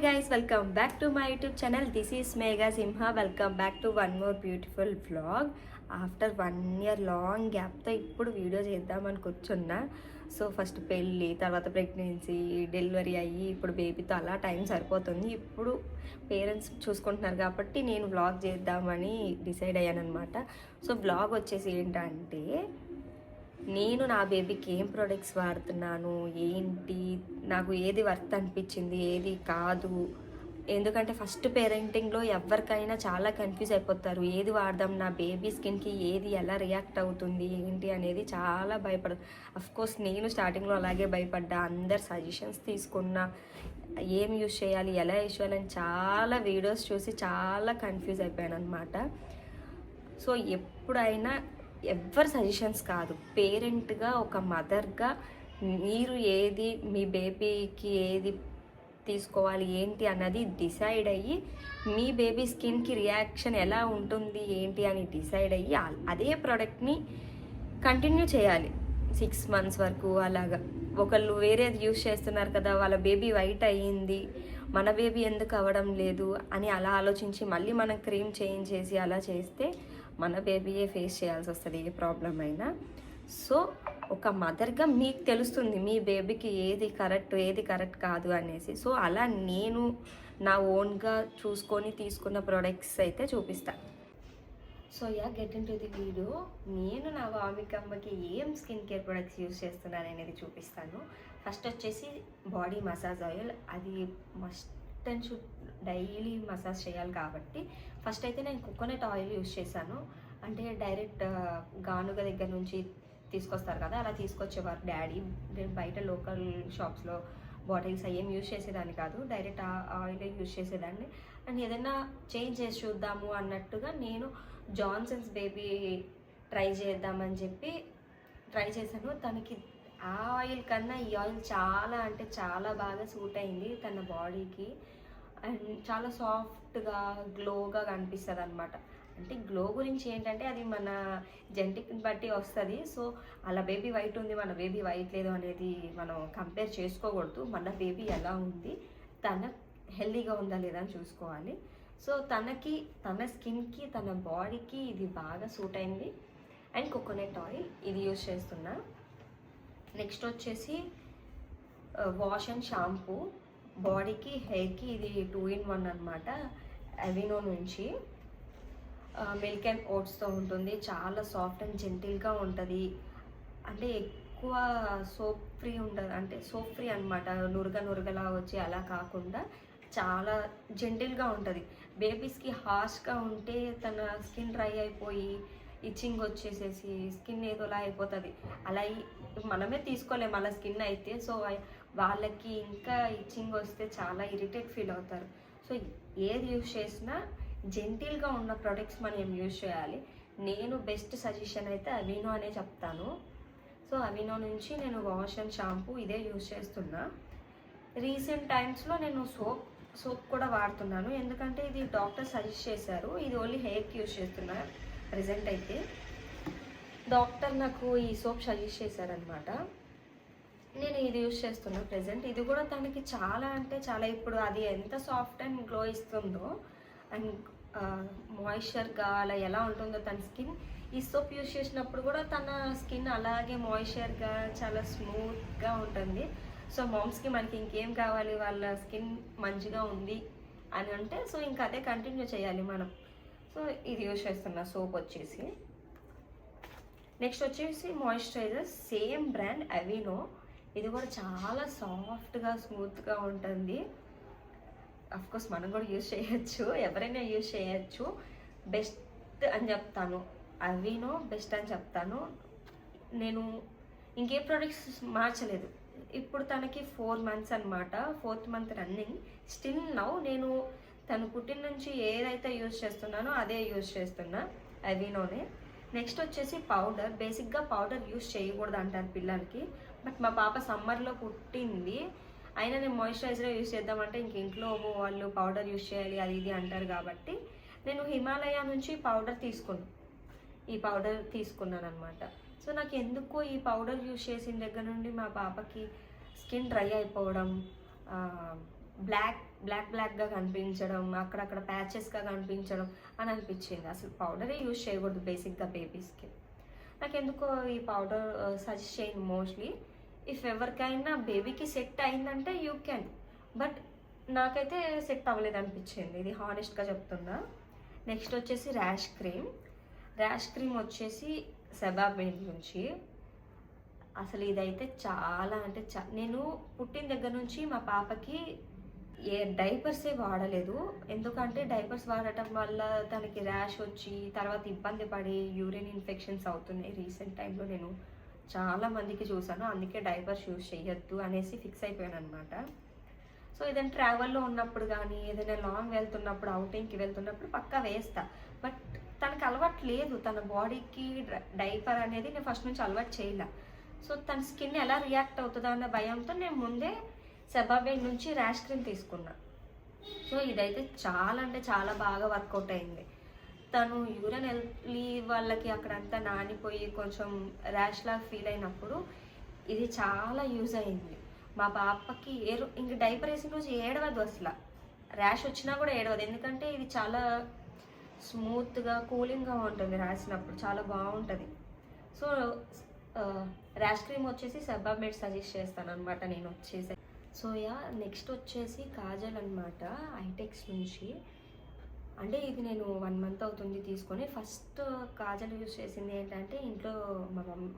guys, welcome back to my YouTube channel. This is Megha Simha. Welcome back to one more beautiful vlog. After 1 year long గ్యాప్తో ఇప్పుడు video చేద్దామని కూర్చున్నా. So first పెళ్ళి, తర్వాత pregnancy, delivery అయ్యి ఇప్పుడు బేబీతో అలా టైం సరిపోతుంది. ఇప్పుడు పేరెంట్స్ చూసుకుంటున్నారు కాబట్టి నేను వ్లాగ్ చేద్దామని డిసైడ్ అయ్యాను అనమాట. సో వ్లాగ్ వచ్చేసి ఏంటంటే నేను నా బేబీకి ఏం ప్రొడక్ట్స్ వాడుతున్నాను, ఏంటి, నాకు ఏది వర్త్ అనిపించింది, ఏది కాదు. ఎందుకంటే ఫస్ట్ పేరెంటింగ్లో ఎవరికైనా చాలా కన్ఫ్యూజ్ అయిపోతారు. ఏది వాడదాం, నా బేబీ స్కిన్కి ఏది ఎలా రియాక్ట్ అవుతుంది ఏంటి అనేది చాలా అఫ్కోర్స్ నేను స్టార్టింగ్లో అలాగే భయపడ్డా. అందరు సజెషన్స్ తీసుకున్నా, ఏం యూజ్ చేయాలి, ఎలా యూజ్ చేయాలని చాలా వీడియోస్ చూసి చాలా కన్ఫ్యూజ్ అయిపోయాను అనమాట. సో ఎప్పుడైనా ఎవరి సజెషన్స్ కాదు, పేరెంట్గా ఒక మదర్గా మీరు ఏది మీ బేబీకి ఏది తీసుకోవాలి ఏంటి అన్నది డిసైడ్ అయ్యి, మీ బేబీ స్కిన్కి రియాక్షన్ ఎలా ఉంటుంది ఏంటి అని డిసైడ్ అయ్యి అదే ప్రోడక్ట్ని కంటిన్యూ చేయాలి 6 months వరకు. అలాగా ఒకళ్ళు వేరేది యూజ్ చేస్తున్నారు కదా, వాళ్ళ బేబీ వైట్ అయ్యింది, మన బేబీ ఎందుకు అవ్వడం లేదు అని అలా ఆలోచించి మళ్ళీ మనం క్రీమ్ చేంజ్ చేసి అలా చేస్తే మన బేబీయే ఫేస్ చేయాల్సి వస్తుంది ఏ ప్రాబ్లం అయినా. సో ఒక మదర్గా మీకు తెలుస్తుంది మీ బేబీకి ఏది కరెక్ట్ కాదు అనేసి. సో అలా నేను నా ఓన్గా చూసుకొని తీసుకున్న ప్రోడక్ట్స్ అయితే చూపిస్తాను. So get in to the video. నేను నా వామికమ్మకి ఏం స్కిన్ కేర్ ప్రొడక్ట్స్ యూజ్ చేస్తున్నాను అనేది చూపిస్తాను. ఫస్ట్ వచ్చేసి బాడీ మసాజ్ ఆయిల్. అది must and should daily massage చేయాలి కాబట్టి ఫస్ట్ అయితే నేను కోకోనట్ ఆయిల్ యూజ్ చేశాను. అంటే డైరెక్ట్ గానుగ దగ్గర నుంచి తీసుకొస్తారు కదా, అలా తీసుకొచ్చేవారు డాడీ. నేను బయట లోకల్ షాప్స్లో బాటిల్స్ ఏం యూజ్ చేసేదాన్ని కాదు, డైరెక్ట్ ఆ ఆయిల్ యూజ్ చేసేదాన్ని. అండ్ ఏదైనా చేంజ్ చేసి చూద్దాము అన్నట్టుగా నేను జాన్సన్స్ బేబీ ట్రై చేద్దామని చెప్పి ట్రై చేశాను. తనకి ఆ ఆయిల్ కన్నా ఈ ఆయిల్ చాలా అంటే చాలా బాగా సూట్ అయింది తన బాడీకి. అండ్ చాలా సాఫ్ట్గా గ్లోగా కనిపిస్తుంది అనమాట. అంటే గ్లో గురించి ఏంటంటే అది మన జెనెటిక్ని బట్టి వస్తుంది. సో అలా బేబీ వైట్ ఉంది, మన బేబీ వైట్ లేదు అనేది మనం కంపేర్ చేసుకోకూడదు. మన బేబీ ఎలా ఉంది, తన హెల్దీగా ఉందా లేదా అని చూసుకోవాలి. సో తనకి, తన స్కిన్కి, తన బాడీకి ఇది బాగా సూట్ అయింది. అండ్ కోకోనట్ ఆయిల్ ఇది యూజ్ చేస్తున్నా. నెక్స్ట్ వచ్చేసి వాష్ అండ్ షాంపూ. బాడీకి, హెయిర్కి ఇది 2 in 1 అనమాట. అవినో నుంచి మిల్క్ అండ్ ఓట్స్తో ఉంటుంది. చాలా సాఫ్ట్ అండ్ జెంటిల్గా ఉంటుంది. అంటే ఎక్కువ సోప్ ఫ్రీ ఉంటుంది, అంటే సోప్ ఫ్రీ అనమాట. నురగలా వచ్చి అలా కాకుండా చాలా జెంటిల్గా ఉంటుంది. బేబీస్కి హార్ష్గా ఉంటే తన స్కిన్ డ్రై అయిపోయి ఇచ్చింగ్ వచ్చేసేసి స్కిన్ ఏదోలా అయిపోతుంది. అలా మనమే తీసుకోలేము అలా స్కిన్ అయితే. సో వాళ్ళకి ఇంకా ఇచ్చింగ్ వస్తే చాలా ఇరిటేట్ ఫీల్ అవుతారు. సో ఏది యూజ్ చేసినా జెంటిల్గా ఉన్న ప్రొడక్ట్స్ మనం యూజ్ చేయాలి. నేను బెస్ట్ సజెషన్ అయితే అవినో అనే చెప్తాను. సో అవినో నుంచి నేను వాష్ అండ్ షాంపూ ఇదే యూజ్ చేస్తున్నా. రీసెంట్ టైమ్స్లో నేను సోప్ కూడా వాడుతున్నాను, ఎందుకంటే ఇది డాక్టర్ సజెస్ట్ చేశారు. ఇది ఓన్లీ హెయిర్కి యూజ్ చేస్తున్నా ప్రజెంట్ అయితే. డాక్టర్ నాకు ఈ సోప్ సజెస్ట్ చేశారనమాట. నేను ఇది యూజ్ చేస్తున్నా ప్రజెంట్. ఇది కూడా తనకి చాలా అంటే చాలా, ఇప్పుడు అది ఎంత సాఫ్ట్ అండ్ గ్లో ఇస్తుందో అండ్ మాయిశ్చర్గా అలా ఎలా ఉంటుందో తన స్కిన్, ఈ సోప్ యూజ్ చేసినప్పుడు కూడా తన స్కిన్ అలాగే మాయిశ్చర్గా చాలా స్మూత్గా ఉంటుంది. సో మామ్స్కి మనకి ఇంకేం కావాలి, వాళ్ళ స్కిన్ మంచిగా ఉంది అని అంటే సో ఇంకా అదే కంటిన్యూ చేయాలి మనం. సో ఇది యూజ్ చేస్తున్నా సోప్ వచ్చేసి. నెక్స్ట్ వచ్చేసి మాయిశ్చరైజర్, సేమ్ బ్రాండ్ అవినో. ఇది కూడా చాలా సాఫ్ట్గా స్మూత్గా ఉంటుంది. అఫ్కోర్స్ మనం కూడా యూజ్ చేయొచ్చు, ఎవరైనా యూజ్ చేయొచ్చు. బెస్ట్ అని చెప్తాను, అవినో బెస్ట్ అని చెప్తాను. నేను ఇంకే ప్రోడక్ట్స్ మార్చలేదు. ఇప్పుడు తనకి 4 months అనమాట, 4th month running. Still now నేను తను పుట్టిన నుంచి ఏదైతే యూజ్ చేస్తున్నానో అదే యూజ్ చేస్తున్నా, అవినోనే. నెక్స్ట్ వచ్చేసి పౌడర్. బేసిక్గా పౌడర్ యూజ్ చేయకూడదు అంటారు పిల్లలకి, బట్ మా పాప సమ్మర్లో పుట్టింది, అయినా నేను మాయిశ్చరైజర్ యూజ్ చేద్దామంటే ఇంక ఇంట్లో వాళ్ళు పౌడర్ యూజ్ చేయాలి అది ఇది అంటారు కాబట్టి నేను హిమాలయ నుంచి ఈ పౌడర్ తీసుకున్నాను అనమాట. సో నాకు ఎందుకో ఈ పౌడర్ యూజ్ చేసిన దగ్గర నుండి మా పాపకి స్కిన్ డ్రై అయిపోవడం, బ్లాక్గా కనిపించడం, అక్కడక్కడ ప్యాచెస్గా కనిపించడం అని అనిపించింది. అసలు పౌడరే యూజ్ చేయకూడదు బేసిక్గా బేబీస్కి. నాకు ఎందుకో ఈ పౌడర్ సజెస్ట్ చేయను మోస్ట్లీ. ఇఫ్ ఎవరికైనా బేబీకి సెట్ అయిందంటే యూ కెన్, బట్ నాకైతే సెట్ అవ్వలేదు అనిపించింది, ఇది హానెస్ట్గా చెప్తున్నా. నెక్స్ట్ వచ్చేసి ర్యాష్ క్రీమ్ వచ్చేసి సెబామెడ్ నుంచి. అసలు ఇదైతే చాలా అంటే నేను పుట్టిన దగ్గర నుంచి మా పాపకి డైపర్సే వాడలేదు. ఎందుకంటే డైపర్స్ వాడటం వల్ల తనకి ర్యాష్ వచ్చి తర్వాత ఇబ్బంది పడి యూరిన్ ఇన్ఫెక్షన్స్ అవుతున్నాయి. రీసెంట్ టైంలో నేను చాలా మందికి చూసాను, అందుకే డైపర్స్ యూజ్ చేయొద్దు అనేసి ఫిక్స్ అయిపోయాను అనమాట. సో ఏదైనా ట్రావెల్లో ఉన్నప్పుడు కానీ ఏదైనా లాంగ్ వెళ్తున్నప్పుడు, అవుటింగ్కి వెళ్తున్నప్పుడు పక్కా వేస్తా. బట్ తనకు అలవాటు లేదు, తన బాడీకి డైపర్ అనేది నేను ఫస్ట్ నుంచి అలవాటు చేయలే. సో తన స్కిన్ ఎలా రియాక్ట్ అవుతుందో అన్న భయంతో నేను ముందే సెబామెడ్ నుంచి ర్యాష్ క్రీమ్ తీసుకున్నా. సో ఇదైతే చాలా అంటే చాలా బాగా వర్కౌట్ అయింది. తను యూరిన్ వెళ్ళి వాళ్ళకి అక్కడంతా నానిపోయి కొంచెం ర్యాష్ లాగా ఫీల్ అయినప్పుడు ఇది చాలా యూజ్ అయింది. మా పాపకి ఇంక డైపర్ వేసిన రోజు ఏడవదు, అసలు ర్యాష్ వచ్చినా కూడా ఏడవదు. ఎందుకంటే ఇది చాలా స్మూత్గా కూలింగ్గా ఉంటుంది, రాసినప్పుడు చాలా బాగుంటుంది. సో ర్యాష్ క్రీమ్ వచ్చేసి సెబామెడ్ సజెస్ట్ చేస్తాను అనమాట నేను వచ్చేసి. సో నెక్స్ట్ వచ్చేసి కాజల్ అనమాట, ఐటెక్స్ నుంచి. అంటే ఇది నేను 1 month అవుతుంది తీసుకొని. ఫస్ట్ కాజల్ యూజ్ చేసింది ఏంటంటే ఇంట్లో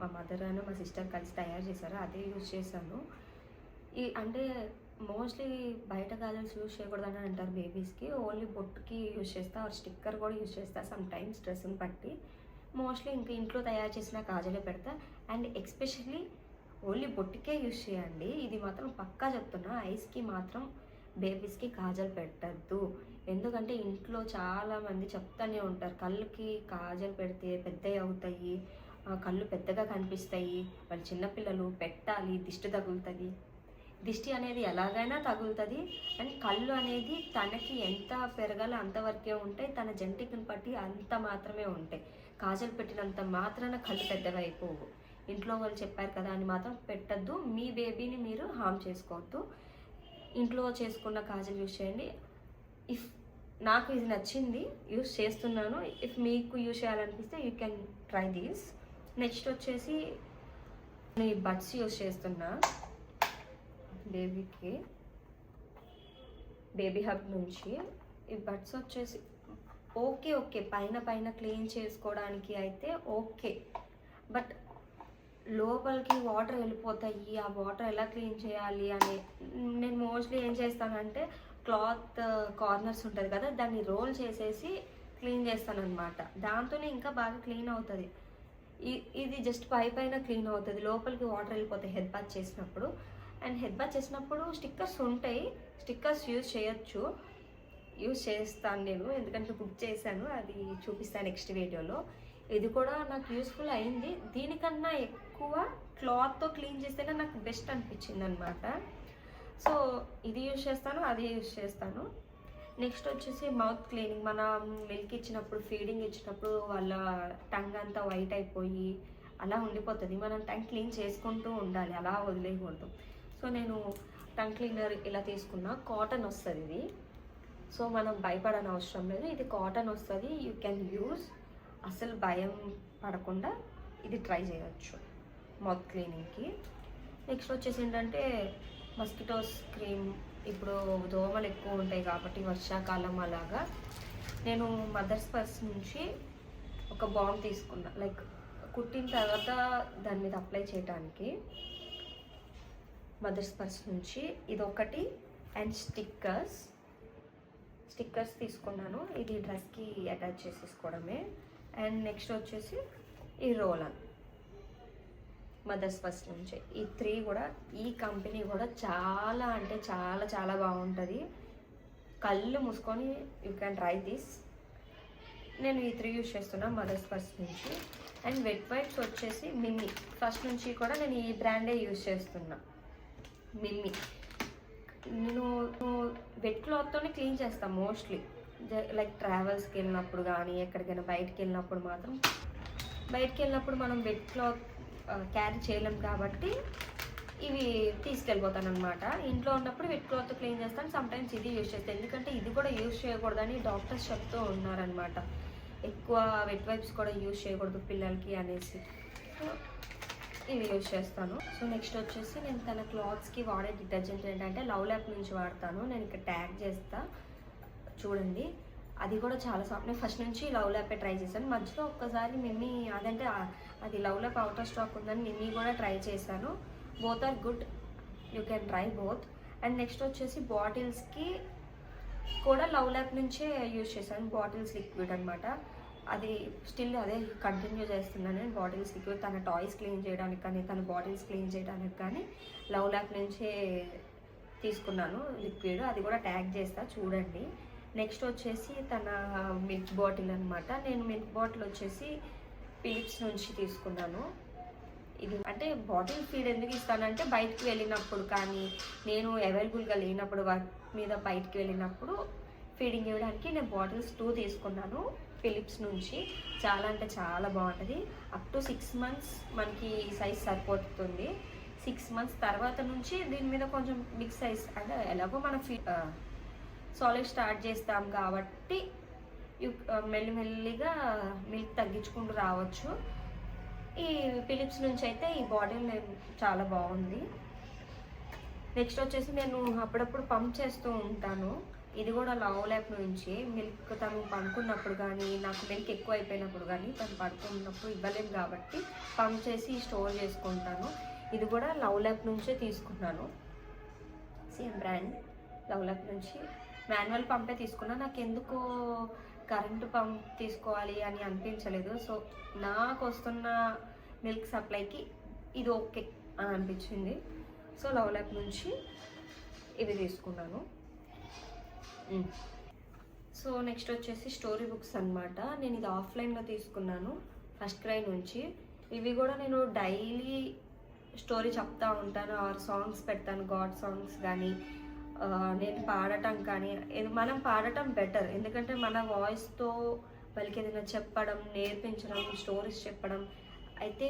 మా మదర్ అని మా సిస్టర్ కలిసి తయారు చేశారు, అదే యూజ్ చేశాను. అంటే మోస్ట్లీ బయట కాజల్స్ యూజ్ చేయకూడదని అంటారు బేబీస్కి, ఓన్లీ బొట్టుకి యూజ్ చేస్తా, స్టిక్కర్ కూడా యూజ్ చేస్తా సమ్ టైమ్స్ డ్రెస్ని బట్టి. మోస్ట్లీ ఇంకా ఇంట్లో తయారు చేసిన కాజలే పెడతా. అండ్ ఎస్పెషల్లీ ఓన్లీ బొట్టుకే యూజ్ చేయండి, ఇది మాత్రం పక్కా చెప్తున్నా. ఐస్కి మాత్రం బేబీస్కి కాజల్ పెట్టద్దు. ఎందుకంటే ఇంట్లో చాలామంది చెప్తానే ఉంటారు, కళ్ళుకి కాజల్ పెడితే పెద్దవి అవుతాయి, కళ్ళు పెద్దగా కనిపిస్తాయి, వాళ్ళు చిన్నపిల్లలు పెట్టాలి, దిష్టి తగులుతుంది. దిష్టి అనేది ఎలాగైనా తగులుతుంది. అండ్ కళ్ళు అనేది తనకి ఎంత పెరగాలో అంతవరకే ఉంటాయి, తన జెంటిక్ని బట్టి అంత మాత్రమే ఉంటాయి. కాజల్ పెట్టినంత మాత్రాన కళ్ళు పెద్దగా అయిపోవు. ఇంట్లో వాళ్ళు చెప్పారు కదా అని మాత్రం పెట్టద్దు, మీ బేబీని మీరు హార్మ్ చేసుకోవద్దు. ఇంట్లో చేసుకున్న కాజల్ యూజ్ చేయండి. ఇఫ్ నాకు ఇది నచ్చింది, యూజ్ చేస్తున్నాను. ఇఫ్ మీకు యూజ్ చేయాలనిపిస్తే you can try these. Next వచ్చేసి నేను ఈ బడ్స్ యూజ్ చేస్తున్నా బేబీకి, బేబీ హబ్ నుంచి. ఈ బడ్స్ వచ్చేసి ఓకే పైన క్లీన్ చేసుకోవడానికి అయితే ఓకే, బట్ లోపలికి వాటర్ వెళ్ళిపోతాయి, ఆ వాటర్ ఎలా క్లీన్ చేయాలి అని నేను మోస్ట్లీ ఏం చేస్తానంటే క్లాత్ కార్నర్స్ ఉంటుంది కదా, దాన్ని రోల్ చేసేసి క్లీన్ చేస్తాను అనమాట. దాంతోనే ఇంకా బాగా క్లీన్ అవుతుంది. ఇది జస్ట్ పైన క్లీన్ అవుతుంది, లోపలికి వాటర్ వెళ్ళిపోతాయి హెడ్ బాత్ చేసినప్పుడు. అండ్ హెడ్ బాత్ చేసినప్పుడు స్టిక్కర్స్ ఉంటాయి, స్టిక్కర్స్ యూజ్ చేయొచ్చు, యూజ్ చేస్తాను నేను, ఎందుకంటే బుక్ చేశాను, అది చూపిస్తాను నెక్స్ట్ వీడియోలో. ఇది కూడా నాకు యూస్ఫుల్ అయింది. దీనికన్నా ఎక్కువ క్లాత్తో క్లీన్ చేస్తేనే నాకు బెస్ట్ అనిపించింది అనమాట. సో ఇది యూజ్ చేస్తాను, అది యూజ్ చేస్తాను. నెక్స్ట్ వచ్చేసి మౌత్ క్లీనింగ్. మనం మిల్క్ ఇచ్చినప్పుడు, ఫీడింగ్ ఇచ్చినప్పుడు వాళ్ళ టంగ్ అంతా వైట్ అయిపోయి అలా ఉండిపోతుంది. మనం టంగ్ క్లీన్ చేసుకుంటూ ఉండాలి, అలా వదిలేయకూడదు. సో నేను టంగ్ క్లీనర్ ఇలా తీసుకున్నా, కాటన్ వస్తుంది ఇది. సో మనం భయపడని అవసరం లేదు, ఇది కాటన్ వస్తుంది, యూ కెన్ యూజ్. అసలు భయం పడకుండా ఇది ట్రై చేయొచ్చు మౌత్ క్లీనింగ్కి. నెక్స్ట్ వచ్చేసి ఏంటంటే మస్కిటోస్ క్రీమ్. ఇప్పుడు దోమలు ఎక్కువ ఉంటాయి కాబట్టి వర్షాకాలం అలాగా, నేను మదర్స్ పర్స్ నుంచి ఒక బామ్ తీసుకున్నా, లైక్ కుట్టిన తర్వాత దాని మీద అప్లై చేయడానికి. మదర్స్ పర్స్ నుంచి ఇది ఒకటి. అండ్ స్టిక్కర్స్ తీసుకున్నాను, ఇది డ్రెస్కి అటాచ్ చేసేసుకోవడమే. అండ్ నెక్స్ట్ వచ్చేసి ఈ రోలన్ మదర్స్ ఫస్ట్ నుంచి. ఈ 3 కూడా, ఈ కంపెనీ కూడా చాలా అంటే చాలా చాలా బాగుంటుంది. కళ్ళు మూసుకొని యూ క్యాన్ ట్రై దిస్. నేను ఈ 3 యూజ్ చేస్తున్నా మదర్స్ ఫస్ట్ నుంచి. అండ్ వెట్ వైప్స్ వచ్చేసి మిమ్మీ, ఫస్ట్ నుంచి కూడా నేను ఈ బ్రాండే యూజ్ చేస్తున్నా, మిమ్మీ. నేను వెట్ క్లాత్తోనే క్లీన్ చేస్తాను మోస్ట్లీ, లైక్ ట్రావెల్స్కి వెళ్ళినప్పుడు కానీ ఎక్కడికైనా బయటికి వెళ్ళినప్పుడు మాత్రం. బయటికి వెళ్ళినప్పుడు మనం వెట్ క్లాత్ క్యారీ చేయలేం కాబట్టి ఇవి తీసుకెళ్ళిపోతాను అనమాట. ఇంట్లో ఉన్నప్పుడు వెట్ క్లాత్ క్లీన్ చేస్తాను, సమ్టైమ్స్ ఇది యూజ్ చేస్తాను. ఎందుకంటే ఇది కూడా యూజ్ చేయకూడదని డాక్టర్స్ చెప్తూ ఉన్నారనమాట. ఎక్కువ వెట్ వైప్స్ కూడా యూజ్ చేయకూడదు పిల్లలకి అనేసి. సో ఇవి యూజ్ చేస్తాను. సో నెక్స్ట్ వచ్చేసి నేను తన క్లాత్స్కి వాడే డిటర్జెంట్ ఏంటంటే లవ్ ల్యాప్ నుంచి వాడతాను. నేను ఇక్కడ ట్యాగ్ చేస్తా చూడండి. అది కూడా చాలా సాఫ్ట్. నేను ఫస్ట్ నుంచి లవ్ ల్యాపే ట్రై చేశాను. మధ్యలో ఒక్కసారి మిమ్మీ అదంటే అది LuvLap out of stock ఉందని మిమ్మీ కూడా ట్రై చేశాను. Both are good, you can try both. And next వచ్చేసి బాటిల్స్కి కూడా లవ్ ల్యాప్ నుంచే యూజ్ చేశాను. బాటిల్స్ లిక్విడ్ అనమాట. అది స్టిల్ అదే కంటిన్యూ చేస్తున్నాను నేను. బాటిల్స్ లిక్విడ్ తన టాయ్స్ క్లీన్ చేయడానికి కానీ తన బాటిల్స్ క్లీన్ చేయడానికి కానీ లవ్ ల్యాప్ నుంచే తీసుకున్నాను లిక్విడ్. అది కూడా ట్యాగ్ చేస్తా చూడండి. నెక్స్ట్ వచ్చేసి తన మిల్క్ బాటిల్ అనమాట. నేను మిల్క్ బాటిల్ వచ్చేసి ఫిలిప్స్ నుంచి తీసుకున్నాను. ఇది అంటే బాటిల్ ఫీడ్ ఎందుకు ఇస్తానంటే బయటకు వెళ్ళినప్పుడు కానీ నేను అవైలబుల్గా లేనప్పుడు వర్క్ మీద బయటకు వెళ్ళినప్పుడు ఫీడింగ్ ఇవ్వడానికి నేను బాటిల్స్ 2 తీసుకున్నాను ఫిలిప్స్ నుంచి. చాలా అంటే చాలా బాగుంటుంది. అప్ టు 6 months మనకి సైజ్ సరిపోతుంది. 6 months తర్వాత నుంచి దీని మీద కొంచెం బిగ్ సైజ్ అంటే ఎలాగో మన సాలిడ్ స్టార్ట్ చేస్తాం కాబట్టి మెల్లిమెల్లిగా మిల్క్ తగ్గించుకుంటూ రావచ్చు. ఈ ఫిలిప్స్ నుంచి అయితే ఈ బాటిల్ నేను చాలా బాగుంది. నెక్స్ట్ వచ్చేసి నేను అప్పుడప్పుడు పంప్ చేస్తూ ఉంటాను. ఇది కూడా లవ్ ల్యాప్ నుంచి మిల్క్ తను పడుకున్నప్పుడు కానీ నాకు మిల్క్ ఎక్కువ అయిపోయినప్పుడు కానీ తను పడుకున్నప్పుడు ఇవ్వలేము కాబట్టి పంప్ చేసి స్టోర్ చేసుకుంటాను. ఇది కూడా లవ్ ల్యాప్ నుంచే తీసుకున్నాను. సేమ్ బ్రాండ్ లవ్ ల్యాప్ నుంచి మాన్యువల్ పంపే తీసుకున్నాను. నాకు ఎందుకో కరెంటు పంప్ తీసుకోవాలి అని అనిపించలేదు. సో నాకు వస్తున్న మిల్క్ సప్లైకి ఇది ఓకే అని అనిపించింది. సో లవ్ ల్యాప్ నుంచి ఇవి తీసుకున్నాను. సో నెక్స్ట్ వచ్చేసి స్టోరీ బుక్స్ అనమాట. నేను ఇది ఆఫ్లైన్లో తీసుకున్నాను ఫస్ట్ క్రై నుంచి. ఇవి కూడా నేను డైలీ స్టోరీ చెప్తా ఉంటాను ఆర్ సాంగ్స్ పెడతాను, గాడ్ సాంగ్స్ కానీ నేను పాడటం కానీ. మనం పాడటం బెటర్, ఎందుకంటే మన వాయిస్తో వాళ్ళకి ఏదైనా చెప్పడం, నేర్పించడం, స్టోరీస్ చెప్పడం అయితే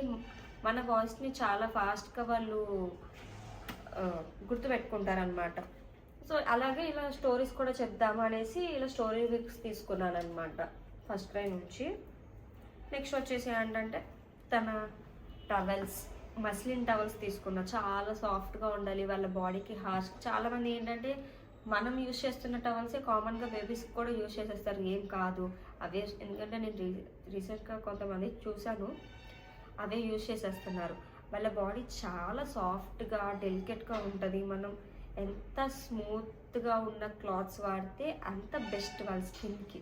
మన వాయిస్ని చాలా ఫాస్ట్గా వాళ్ళు గుర్తుపెట్టుకుంటారనమాట. సో అలాగే ఇలా స్టోరీస్ కూడా చెప్దాము అనేసి ఇలా స్టోరీ బుక్స్ తీసుకున్నాను అనమాట ఫస్ట్ క్రై నుంచి. నెక్స్ట్ వచ్చేసి ఏంటంటే తన టవల్స్, మస్లిన్ టవల్స్ తీసుకున్నా. చాలా సాఫ్ట్గా ఉండాలి వాళ్ళ బాడీకి, హార్ష్. చాలామంది ఏంటంటే మనం యూజ్ చేస్తున్న టవల్సే కామన్గా బేబీస్కి కూడా యూజ్ చేసేస్తారు. ఏం కాదు అవే, ఎందుకంటే నేను రీసెంట్గా కొంతమంది చూశాను అవే యూజ్ చేసేస్తున్నారు. వాళ్ళ బాడీ చాలా సాఫ్ట్గా డెలికేట్గా ఉంటుంది. మనం ఎంత స్మూత్గా ఉన్న క్లాత్స్ వాడితే అంత బెస్ట్ వాళ్ళ స్కిన్కి.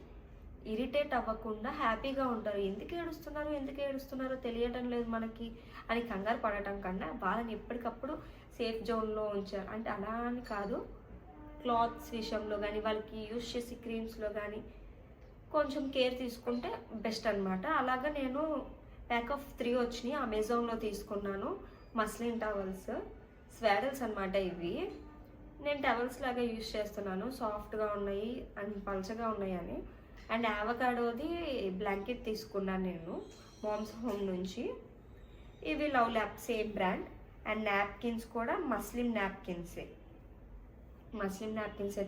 ఇరిటేట్ అవ్వకుండా హ్యాపీగా ఉంటారు. ఎందుకు ఏడుస్తున్నారో తెలియటం లేదు మనకి అని కంగారు పడటం కన్నా వాళ్ళని ఎప్పటికప్పుడు సేఫ్ జోన్లో ఉంచారు. అంటే అలా అని కాదు, క్లాత్స్ విషయంలో కానీ వాళ్ళకి యూజ్ చేసే క్రీమ్స్లో కానీ కొంచెం కేర్ తీసుకుంటే బెస్ట్ అనమాట. అలాగా నేను ప్యాక్ ఆఫ్ 3 వచ్చినాయి, అమెజాన్లో తీసుకున్నాను. మస్లిన్ టవల్స్, స్వాడల్స్ అనమాట ఇవి. నేను టవల్స్ లాగా యూజ్ చేస్తున్నాను, సాఫ్ట్గా ఉన్నాయి అండ్ పల్చగా ఉన్నాయి అని. అండ్ యావకాడోది బ్లాంకెట్ తీసుకున్నాను నేను మామ్స్ హోమ్ నుంచి. ఇవి love lap same brand. And napkins కూడా మస్లిన్ నాప్కిన్సే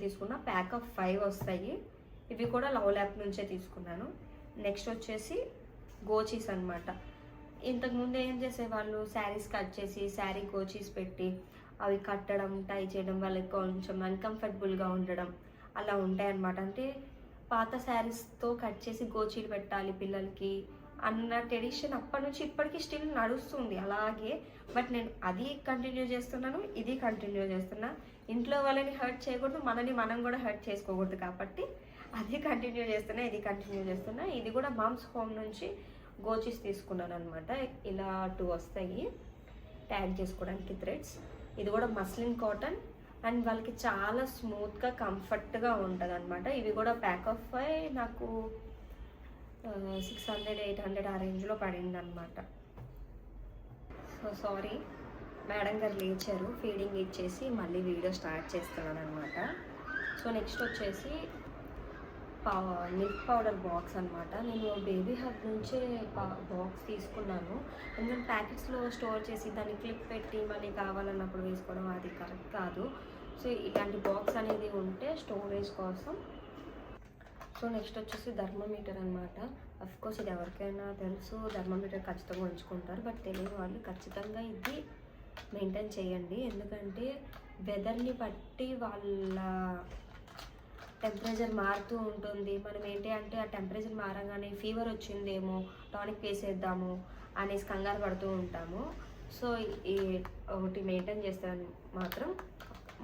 తీసుకున్నా. ప్యాక్ ఆఫ్ 5 వస్తాయి. ఇవి కూడా లవ్ ల్యాప్ నుంచే తీసుకున్నాను. నెక్స్ట్ వచ్చేసి గోచీస్ అనమాట. ఇంతకుముందు ఏం చేసేవాళ్ళు, శారీస్ కట్ చేసి శారీ గోచీస్ పెట్టి అవి కట్టడం, టై చేయడం, వాళ్ళకి కొంచెం అన్కంఫర్టబుల్గా ఉండడం అలా ఉంటాయన్నమాట. అంటే పాత శారీస్తో కట్ చేసి గోచీలు పెట్టాలి పిల్లలకి అన్న ట్రెడిషన్ అప్పటి నుంచి ఇప్పటికీ స్టిల్ నడుస్తుంది అలాగే. బట్ నేను అది కంటిన్యూ చేస్తున్నాను, ఇది కంటిన్యూ చేస్తున్నా. ఇంట్లో వాళ్ళని హర్ట్ చేయకూడదు, మనని మనం కూడా హర్ట్ చేసుకోకూడదు కాబట్టి అది కంటిన్యూ చేస్తున్నా, ఇది కంటిన్యూ చేస్తున్నా. ఇది కూడా మామ్స్ హోమ్ నుంచి గోచీస్ తీసుకున్నాను అనమాట. ఇలా 2 వస్తాయి ట్యాగ్ చేసుకోవడానికి థ్రెడ్స్. ఇది కూడా మస్లిన్ కాటన్ అండ్ వాళ్ళకి చాలా స్మూత్గా కంఫర్ట్గా ఉంటుంది అనమాట. ఇవి కూడా ప్యాక్ ఆఫ్ 5 నాకు 600-800 ఆ రేంజ్లో పడింది అనమాట. సో సారీ, మేడం గారు లేచారు, ఫీడింగ్ ఇచ్చేసి మళ్ళీ వీడియో స్టార్ట్ చేస్తున్నాను అనమాట. సో నెక్స్ట్ వచ్చేసి మిల్క్ పౌడర్ బాక్స్ అనమాట. నేను బేబీ హగ్ నుంచే బాక్స్ తీసుకున్నాను. ఎందుకంటే ప్యాకెట్స్లో స్టోర్ చేసి దాన్ని క్లిప్ పెట్టి మళ్ళీ కావాలన్నప్పుడు వేసుకోవడం అది కరెక్ట్ కాదు. సో ఇలాంటి బాక్స్ అనేది ఉంటే స్టోరేజ్ కోసం. సో నెక్స్ట్ వచ్చేసి థర్మోమీటర్ అనమాట. అఫ్కోర్స్ ఇది ఎవరికైనా తెలుసు, థర్మోమీటర్ ఖచ్చితంగా ఉంచుకుంటారు. బట్ తెలియని వాళ్ళు ఖచ్చితంగా ఇది మెయింటైన్ చేయండి. ఎందుకంటే వెదర్ని బట్టి వాళ్ళ టెంపరేచర్ మారుతూ ఉంటుంది. మనం ఏంటి అంటే ఆ టెంపరేచర్ మారగానే ఫీవర్ వచ్చిందేమో టానిక్ వేసేద్దాము అనేసి కంగారు పడుతూ ఉంటాము. సో ఈ ఒకటి మెయింటైన్ చేస్తాను మాత్రం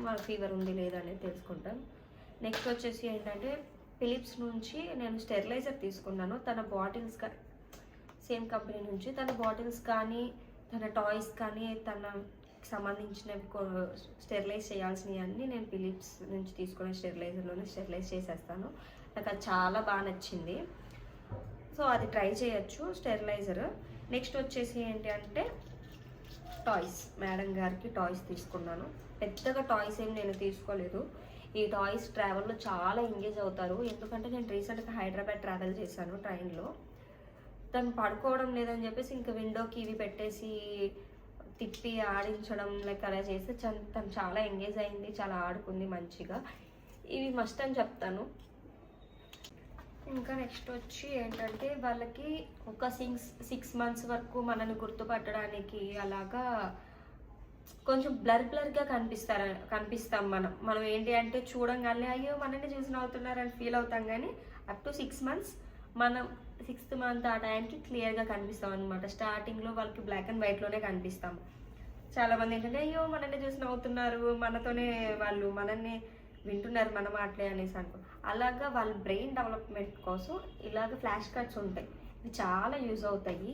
మన ఫీవర్ ఉంది లేదా అనేది తెలుసుకుంటాం. నెక్స్ట్ వచ్చేసి ఏంటంటే ఫిలిప్స్ నుంచి నేను స్టెరిలైజర్ తీసుకున్నాను. తన బాటిల్స్ సేమ్ కంపెనీ నుంచి తన బాటిల్స్ కానీ తన టాయ్స్ కానీ తన సంబంధించినవి స్టెరిలైజ్ చేయాల్సినవి అన్నీ నేను ఫిలిప్స్ నుంచి తీసుకునే స్టెరిలైజర్లోనే స్టెరిలైజ్ చేసేస్తాను. నాకు అది చాలా బాగా నచ్చింది. సో అది ట్రై చేయొచ్చు స్టెరిలైజర్. నెక్స్ట్ వచ్చేసి ఏంటి అంటే టాయ్స్. మేడం గారికి టాయ్స్ తీసుకున్నాను. పెద్దగా టాయ్స్ ఏం నేను తీసుకోలేదు. ఈ టాయ్స్ ట్రావెల్లో చాలా ఎంగేజ్ అవుతారు. ఎందుకంటే నేను రీసెంట్గా హైదరాబాద్ ట్రావెల్ చేశాను ట్రైన్లో. తను పడుకోవడం లేదని చెప్పేసి ఇంకా విండోకి ఇవి పెట్టేసి తిప్పి ఆడించడం లైక్ అలా చేస్తే తను చాలా ఎంగేజ్ అయింది, చాలా ఆడుకుంది మంచిగా. ఇవి మస్ట్ అని చెప్తాను. ఇంకా నెక్స్ట్ వచ్చి ఏంటంటే వాళ్ళకి ఒక 6 months వరకు మనల్ని గుర్తుపట్టడానికి అలాగా కొంచెం బ్లర్గా కనిపిస్తాం మనం ఏంటి అంటే చూడంగానే అయ్యో మనల్ని చూసి నవ్వుతున్నారని ఫీల్ అవుతాం. కానీ అప్ టు 6 months మనం 6th month ఆ టైంకి క్లియర్గా కనిపిస్తాం అనమాట. స్టార్టింగ్లో వాళ్ళకి బ్లాక్ అండ్ వైట్లోనే కనిపిస్తాం. చాలామంది ఏంటంటే అయ్యో మనల్ని చూసి నవ్వుతున్నారు, మనతోనే వాళ్ళు మనల్ని వింటున్నారు మన మాటలే అనేసి అనుకో. అలాగా వాళ్ళ బ్రెయిన్ డెవలప్మెంట్ కోసం ఇలాగ ఫ్లాష్ కార్డ్స్ ఉంటాయి. ఇవి చాలా యూజ్ అవుతాయి.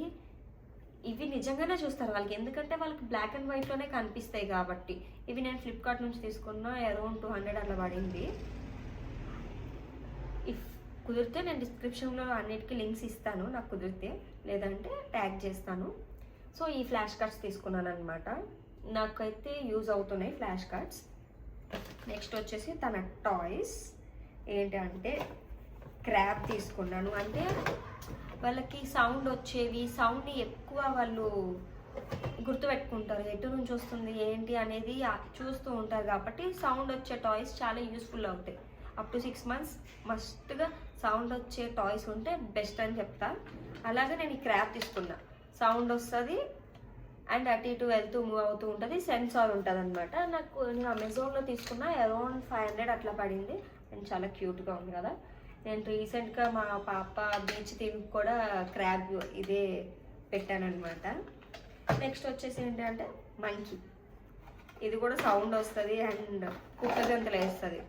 ఇవి నిజంగానే చూస్తారు వాళ్ళకి, ఎందుకంటే వాళ్ళకి బ్లాక్ అండ్ వైట్లోనే కనిపిస్తాయి కాబట్టి. ఇవి నేను ఫ్లిప్కార్ట్ నుంచి తీసుకున్న అరౌండ్ 200 అట్లా పడింది. ఇఫ్ కుదిరితే నేను డిస్క్రిప్షన్లో అన్నిటికీ లింక్స్ ఇస్తాను, నాకు కుదిరితే, లేదంటే ట్యాగ్ చేస్తాను. సో ఈ ఫ్లాష్ కార్డ్స్ తీసుకున్నాను అనమాట. నాకైతే యూజ్ అవుతున్నాయి ఫ్లాష్ కార్డ్స్. నెక్స్ట్ వచ్చేసి తన టాయ్స్ ఏంటి అంటే క్రాబ్ తీసుకున్నాను. అంటే వాళ్ళకి సౌండ్ వచ్చేవి, సౌండ్ని ఎక్కువ వాళ్ళు గుర్తుపెట్టుకుంటారు, ఎటు నుంచి వస్తుంది ఏంటి అనేది చూస్తూ ఉంటారు కాబట్టి సౌండ్ వచ్చే టాయ్స్ చాలా యూస్ఫుల్ అవుతాయి. అప్ టు 6 months మస్ట్గా సౌండ్ వచ్చే టాయ్స్ ఉంటే బెస్ట్ అని చెప్తా. అలాగే నేను ఈ క్రాబ్ తీసుకున్నా. సౌండ్ వస్తుంది అండ్ అటు ఇటు వెళ్తూ మూవ్ అవుతూ ఉంటుంది, సెన్సార్ ఉంటుంది అనమాట. నేను అమెజాన్లో తీసుకున్న అరౌండ్ 500 అట్లా పడింది. అండ్ చాలా క్యూట్గా ఉంది కదా. నేను రీసెంట్గా మా పాప బీచ్ థీమ్ కూడా క్రాబ్ ఇదే పెట్టానమాట. నెక్స్ట్ వచ్చేసి ఏంటి అంటే మంకీ. ఇది కూడా సౌండ్ వస్తుంది అండ్ కుక్క గంతలు వేస్తుంది,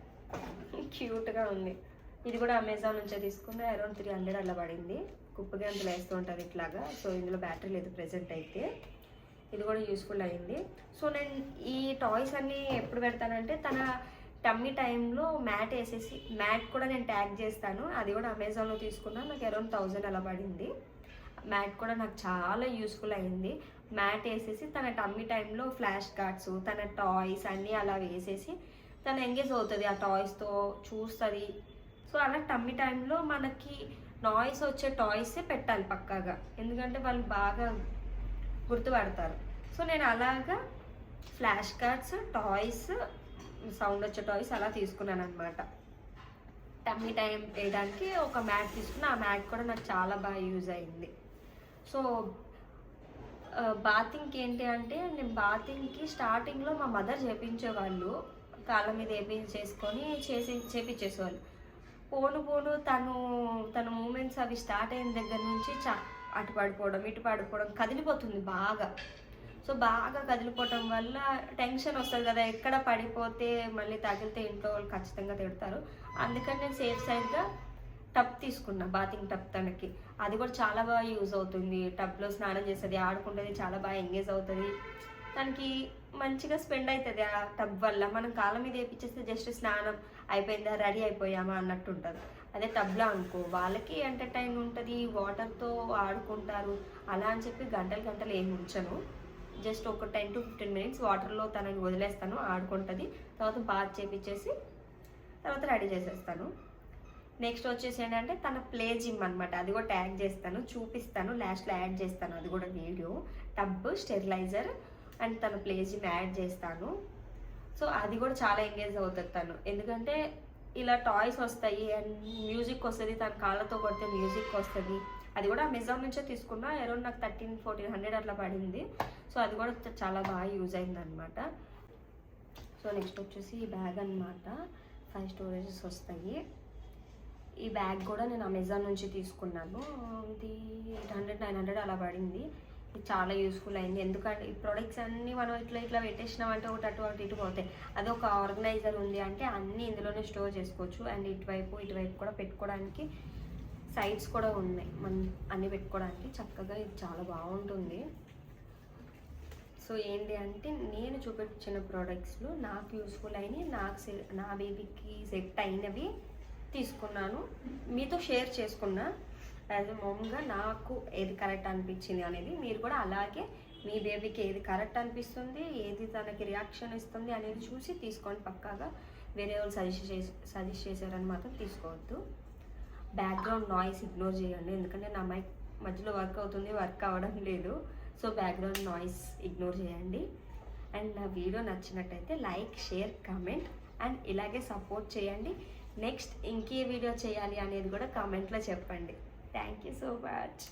క్యూట్గా ఉంది. ఇది కూడా అమెజాన్ నుంచే తీసుకున్న అరౌండ్ 300 అలా పడింది. కుక్క గంతలు వేస్తూ ఉంటుంది ఇట్లాగా. సో ఇందులో బ్యాటరీ లేదు ప్రెజెంట్ అయితే. ఇది కూడా యూస్ఫుల్ అయింది. సో నేను ఈ టాయ్స్ అన్నీ ఎప్పుడు పెడతానంటే తన టమ్మీ టైంలో మ్యాట్ వేసేసి, మ్యాట్ కూడా నేను ట్యాగ్ చేస్తాను. అది కూడా అమెజాన్లో తీసుకున్నా, నాకు అరౌండ్ 1000 అలా పడింది. మ్యాట్ కూడా నాకు చాలా యూస్ఫుల్ అయింది. మ్యాట్ వేసేసి తన టమ్మీ టైంలో ఫ్లాష్ కార్డ్స్, తన టాయ్స్ అన్నీ అలా వేసేసి తను ఎంగేజ్ అవుతుంది ఆ టాయ్స్తో, చూస్తుంది. సో అలా టమ్మీ టైంలో మనకి నాయిస్ వచ్చే టాయ్సే పెట్టాలి పక్కాగా, ఎందుకంటే వాళ్ళు బాగా గుర్తుపడతారు. సో నేను అలాగా ఫ్లాష్ కార్డ్స్, టాయ్స్, సౌండ్ వచ్చే టాయ్స్ అలా తీసుకున్నాను అనమాట. టమ్మీ టైం వేయడానికి ఒక మ్యాట్ తీసుకున్నా. ఆ మ్యాట్ కూడా నాకు చాలా బాగా యూజ్ అయింది. సో బాతింగ్కి ఏంటి అంటే నేను బాతింగ్కి స్టార్టింగ్లో మా మదర్ చేపించేవాళ్ళు, కాళ్ళ మీద వేపించేసుకొని చేపించేసేవాళ్ళు. పోను తన మూమెంట్స్ అవి స్టార్ట్ అయిన దగ్గర నుంచి అటు పడిపోవడం ఇటు పడిపోవడం, కదిలిపోతుంది బాగా. సో బాగా కదిలిపోవటం వల్ల టెన్షన్ వస్తుంది కదా, ఎక్కడ పడిపోతే మళ్ళీ తగిలితే ఇంట్లో వాళ్ళు ఖచ్చితంగా తిడతారు. అందుకని నేను సేఫ్ సైడ్గా టబ్ తీసుకున్నా, బాతింగ్ టబ్ తనకి. అది కూడా చాలా బాగా యూజ్ అవుతుంది. టబ్లో స్నానం చేస్తుంది, ఆడుకుంటుంది, చాలా బాగా ఎంగేజ్ అవుతుంది. తనకి మంచిగా స్పెండ్ అవుతుంది ఆ టబ్ వల్ల. మనం కాళ్ళ మీద వేయించేస్తే జస్ట్ స్నానం అయిపోయిందా, రెడీ అయిపోయామా అన్నట్టు ఉంటుంది. అదే టబ్లో అనుకో వాళ్ళకి ఎంటర్టైన్ ఉంటుంది, వాటర్తో ఆడుకుంటారు. అలా అని చెప్పి గంటలు ఏమి ఉంచను, జస్ట్ ఒక 10 to 15 minutes వాటర్లో తనని వదిలేస్తాను, ఆడుకుంటుంది. తర్వాత బాత్ చేపించేసి తర్వాత రెడీ చేసేస్తాను. నెక్స్ట్ వచ్చేసి ఏంటంటే తన ప్లే జిమ్ అనమాట, అది కూడా ట్యాగ్ చేస్తాను, చూపిస్తాను, లాస్ట్లో యాడ్ చేస్తాను అది కూడా వీడియో. టబ్, స్టెరిలైజర్ అండ్ తన ప్లే జిమ్ యాడ్ చేస్తాను. సో అది కూడా చాలా ఎంగేజ్ అవుతుంది తను, ఎందుకంటే ఇలా టాయ్స్ వస్తాయి అండ్ మ్యూజిక్ వస్తుంది, తన కాళ్ళతో కొడితే మ్యూజిక్ వస్తుంది. అది కూడా అమెజాన్ నుంచే తీసుకున్నా, అరౌండ్ నాకు 1300-1400 అట్లా పడింది. సో అది కూడా చాలా బాగా యూజ్ అయిందనమాట. సో నెక్స్ట్ వచ్చేసి ఈ బ్యాగ్ అనమాట, 5 స్టోరేజెస్ వస్తాయి. ఈ బ్యాగ్ కూడా నేను అమెజాన్ నుంచి తీసుకున్నాను, ఇది 800-900 అలా పడింది. ఇది చాలా యూస్ఫుల్ అయింది, ఎందుకంటే ఈ ప్రొడక్ట్స్ అన్నీ మనం ఇట్లా పెట్టేసినామంటే ఒకటి అటు ఇటు పోతాయి. అదొక ఆర్గనైజర్ ఉంది అంటే అన్నీ ఇందులోనే స్టోర్ చేసుకోవచ్చు. అండ్ ఇటువైపు కూడా పెట్టుకోవడానికి సైడ్స్ కూడా ఉన్నాయి, మనం అన్నీ పెట్టుకోవడానికి చక్కగా. ఇది చాలా బాగుంటుంది. సో ఏంటి అంటే నేను చూపించిన ప్రోడక్ట్స్లో నాకు యూస్ఫుల్ అయినవి, నా బేబీకి సెట్ అయినవి తీసుకున్నాను, మీతో షేర్ చేసుకున్నా. యాజ్ ఎ మామ్గా నాకు ఏది కరెక్ట్ అనిపించింది అనేది, మీరు కూడా అలాగే మీ బేబీకి ఏది కరెక్ట్ అనిపిస్తుంది, ఏది తనకి రియాక్షన్ ఇస్తుంది అనేది చూసి తీసుకోండి పక్కాగా. వేరే వాళ్ళు సజెస్ట్ చేశారని మాత్రం తీసుకోవద్దు. బ్యాక్గ్రౌండ్ నాయిస్ ఇగ్నోర్ చేయండి, ఎందుకంటే నా మైక్ మధ్యలో వర్క్ అవుతుంది, వర్క్ అవ్వడం లేదు. సో బ్యాక్గ్రౌండ్ నాయిస్ ఇగ్నోర్ చేయండి. అండ్ నా వీడియో నచ్చినట్టయితే లైక్, షేర్, కామెంట్ అండ్ ఇలాగే సపోర్ట్ చేయండి. నెక్స్ట్ ఇంకే వీడియో చేయాలి అనేది కూడా కామెంట్లో చెప్పండి. Thank you so much.